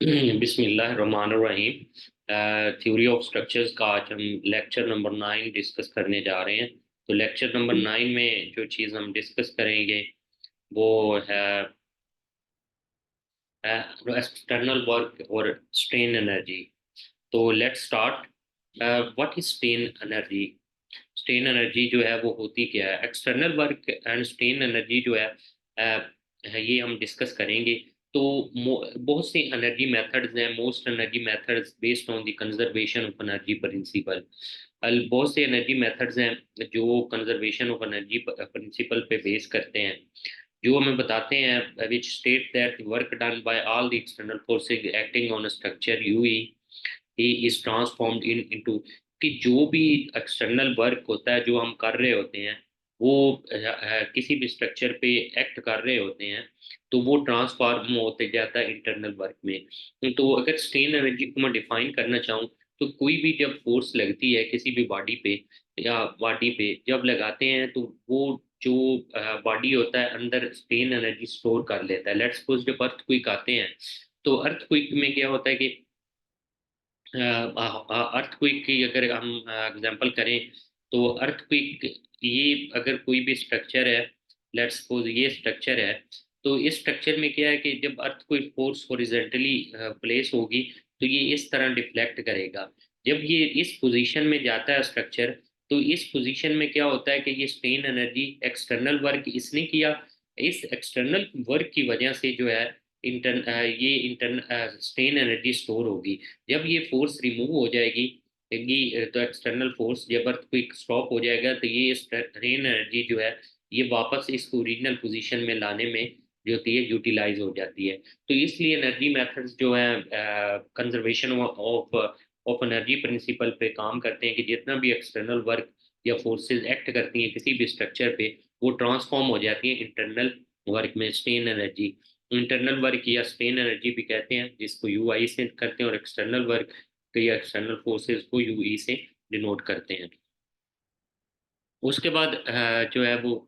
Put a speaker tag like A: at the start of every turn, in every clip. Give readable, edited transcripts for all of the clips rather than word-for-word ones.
A: बिस्मिल्लाहिर्रहमानिर्रहीम। Theory of structures का आज हम लेक्चर नंबर 9 डिस्कस करने जा रहे हैं। तो लेक्चर नंबर 9 में जो चीज़ हम डिस्कस करेंगे वो है एक्सटर्नल वर्क और स्ट्रेन एनर्जी। तो let's start. What is strain energy? Strain energy जो है वो होती क्या है? External work and strain energy जो है ये हम डिस्कस करेंगे। तो बहुत से एनर्जी मेथड्स हैं। Most energy methods based on the conservation of energy principal. बहुत से एनर्जी मेथड्स हैं जो कंजर्वेशन ऑफ एनर्जी प्रिंसिपल पे बेस करते हैं, जो हमें बताते हैं which state that work done by all the external forces acting on a structure यूई ही इज ट्रांसफॉर्म्ड इनटू, कि जो भी एक्सटर्नल वर्क होता है जो हम कर रहे होते हैं वो किसी भी स्ट्रक्चर पे एक्ट कर रहे होते हैं, तो वो ट्रांसफॉर्म होते जाता है इंटरनल वर्क में। तो अगर स्ट्रेन एनर्जी को मैं डिफाइन करना चाहूँ, तो कोई भी जब फोर्स लगती है किसी भी बॉडी पे या बॉडी पे जब लगाते हैं, तो वो जो बॉडी होता है अंदर स्ट्रेन एनर्जी स्टोर कर लेता है। लेट्स सपोज जब अर्थक्वेक आते हैं, तो अर्थक्वेक में क्या होता है कि अर्थक्वेक की अगर हम एग्जांपल करें, तो अर्थक्वेक, ये अगर कोई भी स्ट्रक्चर है, लेट्स सपोज ये स्ट्रक्चर है, तो इस स्ट्रक्चर में क्या है कि जब अर्थक्वेक फोर्स हॉरिजॉन्टली प्लेस होगी, तो ये इस तरह डिफ्लेक्ट करेगा। जब ये इस पोजीशन में जाता है स्ट्रक्चर, तो इस पोजीशन में क्या होता है कि ये स्ट्रेन एनर्जी, एक्सटर्नल वर्क इसने किया, इस एक्सटर्नल वर्क की वजह से जो है ये इंटरन स्ट्रेन एनर्जी स्टोर होगी। जब ये फोर्स रिमूव हो जाएगी, ये तो एक्सटर्नल फोर्स जब अर्थक्वेक स्टॉप हो जाएगा, तो ये स्ट्रेन एनर्जी जो है ये वापस इस ओरिजिनल पोजीशन में लाने में जो होती है यूटिलाइज हो जाती है। तो इसलिए एनर्जी मेथड्स जो है conservation of of energy principal पे काम करते हैं कि जितना भी एक्सटर्नल वर्क या फोर्सेस एक्ट करती हैं किसी भी स्ट्रक्चर पे, वो ट्रांसफॉर्म हो जाती है इंटरनल वर्क में स्ट्रेन एनर्जी। इंटरनल वर्क या स्ट्रेन एनर्जी भी कहते हैं, जिसको यूआई से करते हैं, और एक्सटर्नल वर्क या एक्सटर्नल फोर्सेस को यूई से डिनोट करते हैं। उसके बाद जो है वो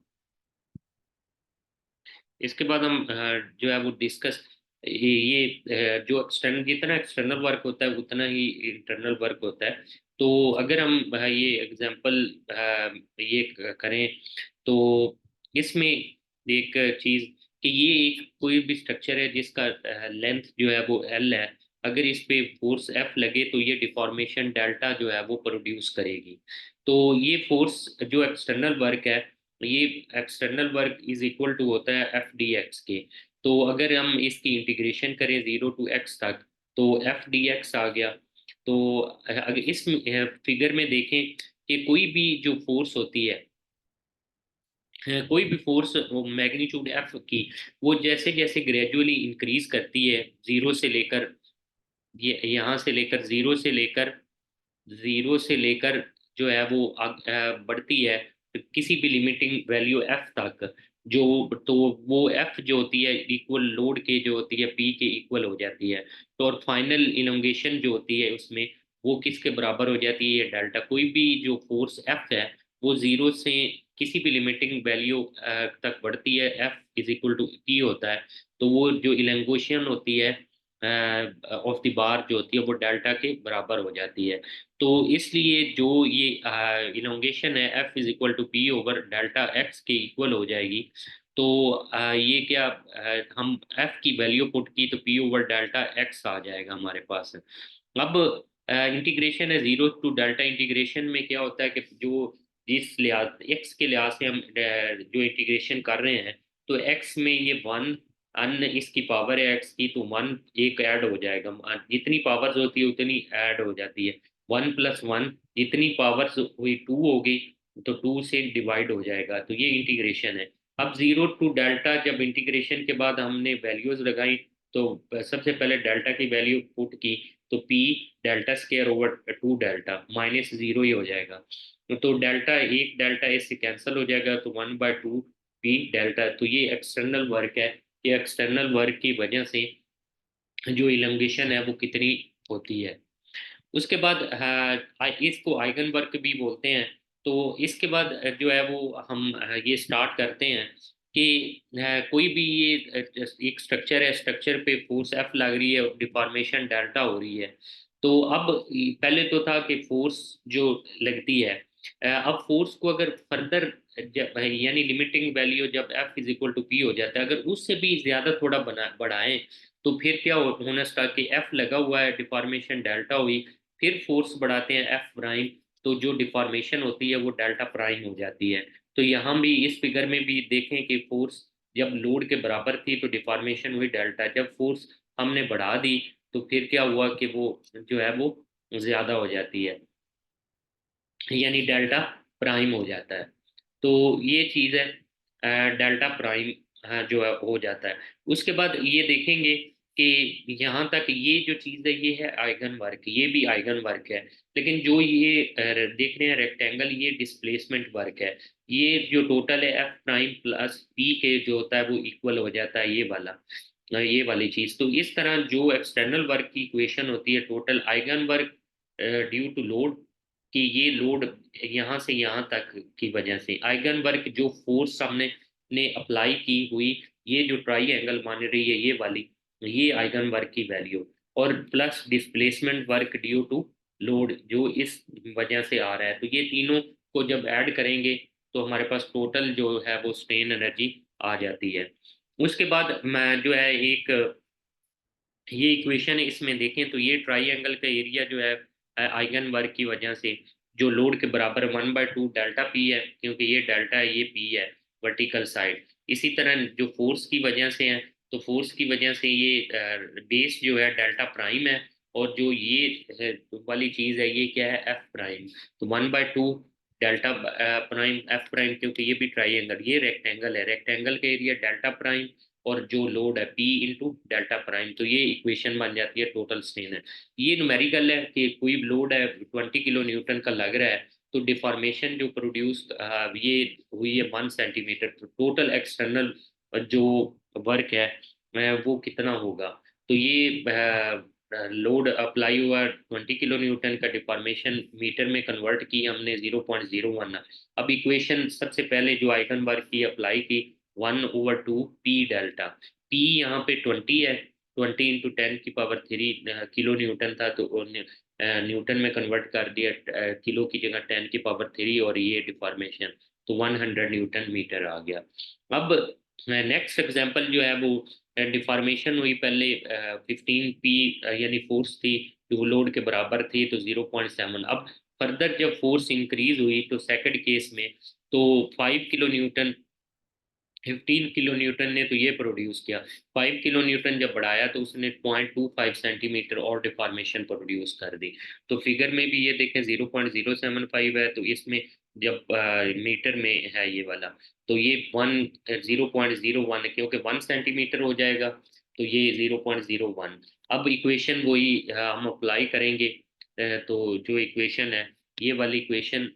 A: इसके बाद हम जो है वो डिस्कस जो एक्सटर्नल, जितना एक्सटर्नल वर्क होता है उतना ही इंटरनल वर्क होता है। तो अगर हम ये एग्जांपल ये करें, तो इसमें एक चीज कि ये एक कोई भी स्ट्रक्चर है जिसका लेंथ जो है वो एल है। अगर इस पे फोर्स एफ लगे, तो ये डिफॉर्मेशन डेल्टा जो है वो प्रोड्यूस करेगी। तो ये फोर्स जो एक्सटर्नल वर्क है, ये external work is equal to होता है एफ डी एक्स के। तो अगर हम इसकी इंटीग्रेशन करें 0 to x तक, तो एफ डी एक्स आ गया। तो अगर इस फिगर में देखें कि कोई भी जो फोर्स होती है, कोई भी फोर्स मैग्नीट्यूड एफ की, वो जैसे जैसे ग्रेजुअली इंक्रीज करती है, जीरो से लेकर, ये यहाँ से लेकर जीरो से लेकर जो है वो बढ़ती है किसी भी लिमिटिंग वैल्यू एफ तक, जो, तो वो एफ जो होती है इक्वल लोड के जो होती है पी के इक्वल हो जाती है। तो और फाइनल इलोंगेशन जो होती है उसमें वो किसके बराबर हो जाती है? ये डेल्टा। कोई भी जो फोर्स एफ है वो जीरो से किसी भी लिमिटिंग वैल्यू तक बढ़ती है, F is equal to P होता है। तो वो जो इलोंगेशन होती है ऑफ द बार जो होती है वो डेल्टा के बराबर हो जाती है। तो इसलिए जो ये इलोंगेशन है F is equal to P over delta X के इक्वल हो जाएगी। तो ये क्या, हम एफ की वैल्यू पुट की तो पी ओवर डेल्टा एक्स आ जाएगा हमारे पास। अब इंटीग्रेशन है 0 to डेल्टा। इंटीग्रेशन में क्या होता है कि जो जिस लिहाज एक्स के लिहाज से हम जो इंटीग्रेशन कर रहे हैं, तो एक्स में ये वन, अन इसकी पावर है एक्स की, तो वन एक ऐड हो जाएगा। जितनी पावर्स होती है उतनी ऐड हो जाती है। 1 + 1, जितनी पावर्स हुई टू होगी, तो टू से डिवाइड हो जाएगा। तो ये इंटीग्रेशन है। अब 0 to डेल्टा जब इंटीग्रेशन के बाद हमने वैल्यूज लगाई, तो सबसे पहले डेल्टा की वैल्यू पुट की, तो P delta square over two delta minus zero ही हो जाएगा। तो डेल्टा, एक डेल्टा इससे कैंसिल हो जाएगा, तो 1/2 पी डेल्टा। तो ये एक्सटर्नल वर्क है। ये एक्सटर्नल वर्क की वजह से जो इलंगेशन है वो कितनी होती है। उसके बाद इसको आइगन वर्क भी बोलते हैं। तो इसके बाद जो है वो हम ये स्टार्ट करते हैं कि कोई भी ये एक स्ट्रक्चर है, स्ट्रक्चर पे फोर्स एफ लग रही है और डिफॉर्मेशन डेल्टा हो रही है। तो अब पहले तो था कि फोर्स जो लगती है, अब फोर्स को अगर फर्दर यानी लिमिटिंग वैल्यू जब F is equal to P हो जाता है, अगर उससे भी ज्यादा थोड़ा बढ़ाएं तो फिर क्या होना स्टार्ट कि एफ लगा हुआ है, डिफॉर्मेशन डेल्टा हुई, फिर फोर्स बढ़ाते हैं एफ प्राइम, तो जो डिफॉर्मेशन होती है वो डेल्टा प्राइम हो जाती है। तो यहाँ भी इस फिगर में भी देखें कि फोर्स जब लोड के बराबर थी तो डिफॉर्मेशन हुई डेल्टा, जब फोर्स हमने बढ़ा दी तो फिर क्या हुआ कि वो जो है वो ज्यादा हो जाती है, यानी डेल्टा प्राइम हो जाता है। तो ये चीज़ है, डेल्टा प्राइम हाँ जो है हो जाता है। उसके बाद ये देखेंगे कि यहाँ तक ये जो चीज़ है ये है आइगन वर्क, ये भी आइगन वर्क है। लेकिन जो ये देख रहे हैं रेक्टेंगल, ये डिस्प्लेसमेंट वर्क है। ये जो टोटल है एफ प्राइम प्लस पी के जो होता है वो इक्वल हो जाता है ये वाला, ये वाली चीज़। तो इस तरह जो एक्सटर्नल वर्क की इक्वेशन होती है, total eigen work due to load, कि ये लोड यहाँ से यहाँ तक की वजह से आइगन वर्क जो फोर्स हमने ने अप्लाई की हुई, ये जो ट्राई एंगल मान रही है ये वाली, ये आइगन वर्क की वैल्यू, और plus displacement work due to load जो इस वजह से आ रहा है, तो ये तीनों को जब ऐड करेंगे तो हमारे पास टोटल जो है वो स्ट्रेन एनर्जी आ जाती है। उसके बाद मैं जो है एक ये इक्वेशन है, इसमें देखें तो ये ट्राइंगल का एरिया जो है आइगन वर्क की वजह से जो लोड के बराबर 1/2 डेल्टा पी है, क्योंकि ये डेल्टा है ये पी है वर्टिकल साइड। इसी तरह जो फोर्स की वजह से है, तो फोर्स की वजह से ये बेस जो है डेल्टा प्राइम है, और जो ये वाली चीज है ये क्या है एफ प्राइम। तो 1/2 डेल्टा प्राइम एफ प्राइम, क्योंकि ये भी ट्राइंगल, ये रेक्टेंगल है, रेक्टेंगल का एरिया डेल्टा प्राइम और जो लोड है पी इंटू डेल्टा प्राइम, तो ये इक्वेशन बन जाती है टोटल स्ट्रेन है। ये न्यूमेरिकल है कि कोई लोड है 20 किलो न्यूटन का लग रहा है, तो डिफॉर्मेशन जो प्रोड्यूस ये हुई है 1 सेंटीमीटर, तो टोटल एक्सटर्नल जो वर्क है वो कितना होगा। तो ये लोड अप्लाई हुआ 20 किलो न्यूटन का, डिफॉर्मेशन मीटर में कन्वर्ट की हमने 0.01। अब इक्वेशन सबसे पहले जो आइगन वर्क की अप्लाई की 1/2 पी डेल्टा, पी यहाँ पे 20 है, 20 × 10⁻³ किलो न्यूटन था, तो न्यूटन में कन्वर्ट कर दिया, किलो की जगह 10⁻³ और ये डिफॉर्मेशन, तो 100 न्यूटन मीटर आ गया। अब नेक्स्ट एग्जांपल जो है वो डिफॉर्मेशन हुई पहले 15 पी, यानी फोर्स थी जो लोड के बराबर थी तो 0.7। अब फर्दर जब फोर्स इंक्रीज हुई तो सेकंड केस में तो 5 किलो न्यूटन, 15 किलो न्यूटन ने तो ये प्रोड्यूस किया, 5 किलो न्यूटन जब बढ़ाया तो उसने 0.25 सेंटीमीटर और डिफॉर्मेशन प्रोड्यूस कर दी। तो फिगर में भी ये देखें 0.075 है, तो इसमें जब मीटर में है ये वाला, तो ये 0.01, क्योंकि 1 सेंटीमीटर हो जाएगा, तो ये 0.01। अब इक्वेशन वही हम अप्लाई करेंगे, तो जो इक्वेशन है ये वाली इक्वेशन,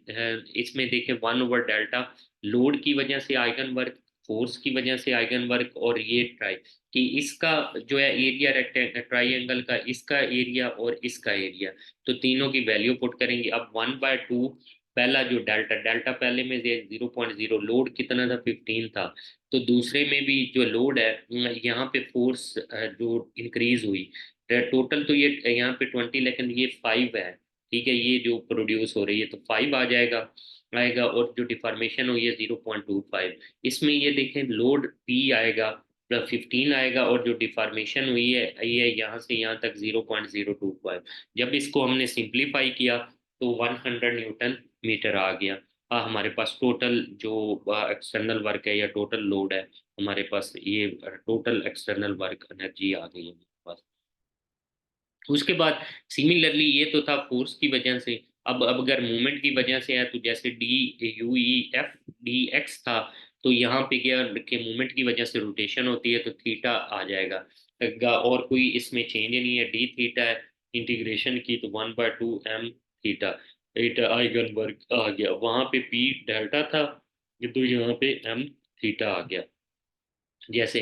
A: इसमें देखें 1/डेल्टा लोड की वजह से आइगन वर्क, फोर्स की वजह से आइगन वर्क, और ये ट्राई कि इसका जो है एरिया ट्राइंगल का, इसका एरिया और इसका एरिया, तो तीनों की वैल्यू पुट करेंगे। अब 1/2 पहला जो डेल्टा, डेल्टा पहले में 0.0, लोड कितना था 15 था, तो दूसरे में भी जो लोड है यहाँ पे फोर्स जो इंक्रीज हुई, टोटल तो ये यहाँ पे 20 लेकिन ये 5 है, ठीक है, ये जो प्रोड्यूस हो रही है तो 5 आ जाएगा आएगा, और जो डिफॉर्मेशन हुई है 0.25। इसमें ये देखें लोड पी आएगा प्लस 15 आएगा, और जो डिफॉर्मेशन हुई है ये यहाँ से यहाँ तक 0.025। जब इसको हमने सिंप्लीफाई किया तो 100 न्यूटन मीटर आ गया। हमारे पास टोटल जो एक्सटर्नल वर्क है या टोटल लोड है, हमारे पास ये टोटल एक्सटर्नल वर्क एनर्जी आ गई है हमारे पास। उसके बाद सिमिलरली ये तो था फोर्स की वजह से। अब अगर मूवमेंट की वजह से है तो जैसे डी एक्स था, तो यहाँ पे क्या कि मूवमेंट की वजह से रोटेशन होती है तो थीटा आ जाएगा, और कोई इसमें चेंज नहीं है, डी थीटा है इंटीग्रेशन की, तो 1/2 m थीटा, थीटा आइगन वर्क आ गया, वहां पे पी डेल्टा था तो यहाँ पे एम थीटा आ गया। जैसे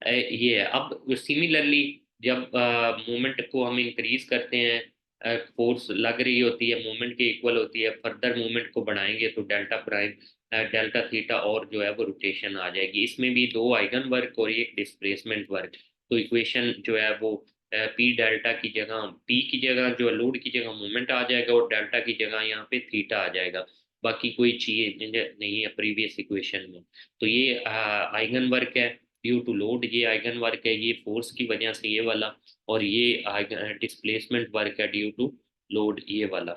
A: ये है। अब सिमिलरली जब मोमेंट को हम इंक्रीज करते हैं फोर्स लग रही होती है, मूवमेंट के इक्वल होती है, फर्दर मूवमेंट को बढ़ाएंगे तो डेल्टा प्राइम डेल्टा थीटा और जो है वो रोटेशन आ जाएगी। इसमें भी दो आइगन वर्क और एक डिस्प्लेसमेंट वर्क। तो इक्वेशन जो है वो पी डेल्टा की जगह, पी की जगह जो लोड की जगह मूवमेंट आ जाएगा और डेल्टा की जगह यहाँ पे थीटा आ जाएगा। बाकी कोई चीज नहीं है प्रीवियस इक्वेशन में। तो ये आइगन वर्क है ड्यू टू लोड, ये आइगन वर्क है ये फोर्स की वजह से ये वाला, और ये डिस्प्लेसमेंट वर्क है ड्यू टू लोड ये वाला।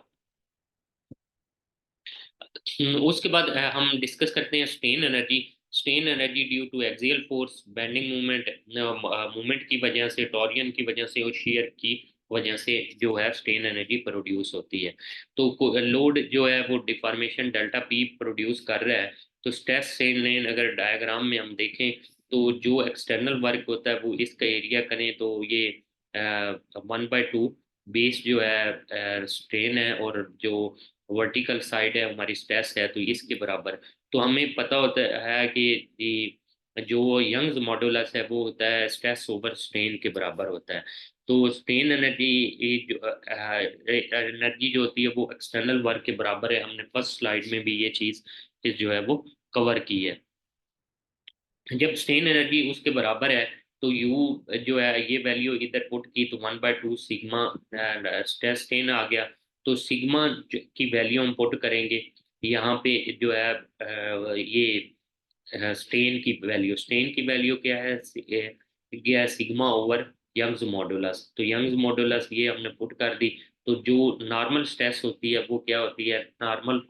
A: उसके बाद हम डिस्कस करते हैं strain energy. Strain energy due to axial force, bending movement, movement की वजह से, टॉरियन की वजह से और shear की वजह से जो है स्ट्रेन एनर्जी प्रोड्यूस होती है। तो लोड जो है वो डिफॉर्मेशन डेल्टा पी प्रोड्यूस कर रहा है। तो स्ट्रेस स्ट्रेन अगर डायग्राम में हम देखें तो जो एक्सटर्नल वर्क होता है वो इसका एरिया करें तो ये 1/2 बेस जो है स्ट्रेन है, और जो वर्टिकल साइड है हमारी स्ट्रेस है तो इसके बराबर। तो हमें पता होता है कि जो यंग्स मॉडुलस है वो होता है स्ट्रेस ओवर स्ट्रेन के बराबर होता है। तो स्ट्रेन एनर्जी जो एनर्जी जो होती है वो एक्सटर्नल वर्क के बराबर है। हमने फर्स्ट स्लाइड में भी ये चीज जो है वो कवर की है। जब स्ट्रेन एनर्जी उसके बराबर है तो यू जो है ये वैल्यू इधर पुट की तो 1/2 सिग्मा स्ट्रेस स्ट्रेन आ गया। तो सिग्मा की वैल्यू हम पुट करेंगे यहाँ पे जो है ये स्ट्रेन की वैल्यू क्या है, क्या है सिग्मा ओवर यंग्स मॉडुलस। तो यंग्स मॉडुलस ये हमने पुट कर दी। तो जो नॉर्मल स्ट्रेस होती है वो क्या होती है, normal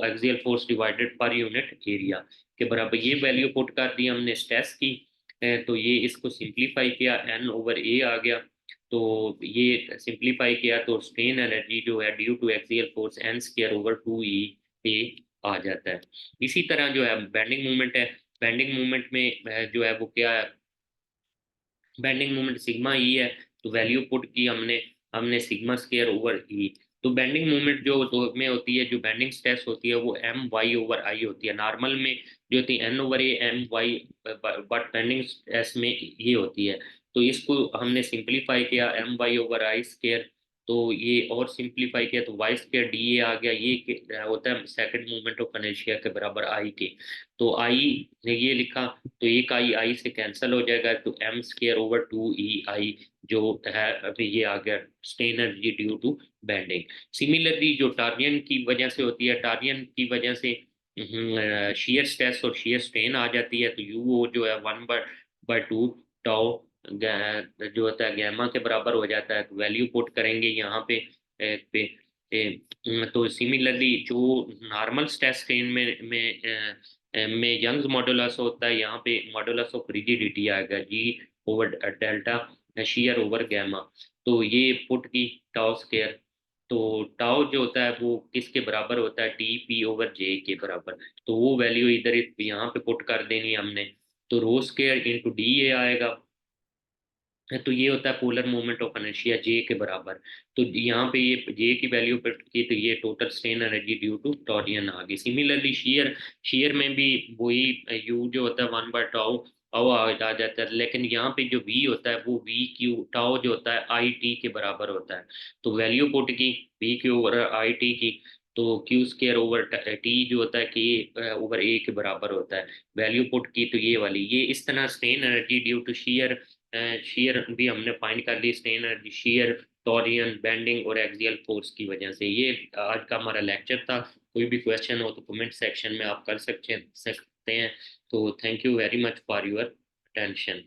A: axial force divided per unit area के बराबर। ये वैल्यू पुट कर दी हमने स्ट्रेस की। तो ये इसको सिंप्लीफाई किया, एन ओवर ए आ गया। तो ये सिंप्लीफाई किया तो स्ट्रेन एनर्जी जो है due to axial force N square over 2 E A आ जाता है। इसी तरह जो है बेंडिंग मूवमेंट है। बेंडिंग मूवमेंट में जो है वो क्या है, बेंडिंग मोमेंट सिग्मा ई है। तो वैल्यू पुट की हमने हमने सिग्मा स्क्वायर ओवर ई। तो बेंडिंग मोमेंट जो तो में होती है, जो बेंडिंग स्ट्रेस होती है वो एम वाई ओवर आई होती है। नॉर्मल में जो होती है N over A M Y, but bending stress में ये होती है। तो इसको हमने सिंप्लीफाई किया M Y over I square. तो ये और सिंप्लीफाई किया तो वाई स्क्वायर डी ए आ गया। ये होता है सेकंड मोमेंट ऑफ इनर्शिया के बराबर आई के। तो आई ने ये लिखा तो एक आई आई से कैंसिल हो जाएगा तो M square over 2 E I जो है अभी ये आ गया strain energy due to bending. Similarly जो टार्नियन की वजह से होती है, टार्नियन की वजह से शेयर स्ट्रेस और शेयर स्ट्रेन आ जाती है। तो यू वो जो है 1/2 टाउ जो होता है गैमा के बराबर हो जाता है। तो वैल्यू पुट करेंगे यहाँ पे तो सिमिलरली जो नॉर्मल स्ट्रेस स्ट्रेन में यंग्स मॉडुलस होता है, यहाँ पे मॉडुलस ऑफ रिजिडिटी आएगा G over delta shear over gamma. तो ये पुट की टाउ स्क्वायर। तो टाउ जो होता है वो किसके बराबर होता है, टी पी ओवर जे के बराबर। तो वो वैल्यू इधर यहाँ पे पुट कर देनी है हमने। तो रो स्क्वायर इंटू डी ए आएगा। तो ये होता है पोलर मोमेंट ऑफ इनर्शिया जे के बराबर। तो यहाँ पे ये जे की वैल्यू पर की तो ये total strain energy due to torsion आ गई। सिमिलरली शेयर, शेयर में भी वही यू जो होता है 1/टाउ टाउ आ जाता है। लेकिन यहाँ पे जो वी होता है वो वी क्यू टाउ जो होता है आई टी के बराबर होता है। तो वैल्यू पुट की we Q over I T की तो क्यू स्क्वायर ओवर टी जो होता है के ओवर ए के बराबर होता है। वैल्यू पुट की तो ये वाली, ये इस तरह strain energy due to shear, shear भी हमने फाइंड कर ली strain energy shear, torsion, bending और एक्सियल फोर्स की वजह से। ये आज का हमारा लेक्चर था। कोई भी क्वेश्चन हो तो कमेंट सेक्शन में आप कर सकते हैं। तो thank you very much for your attention.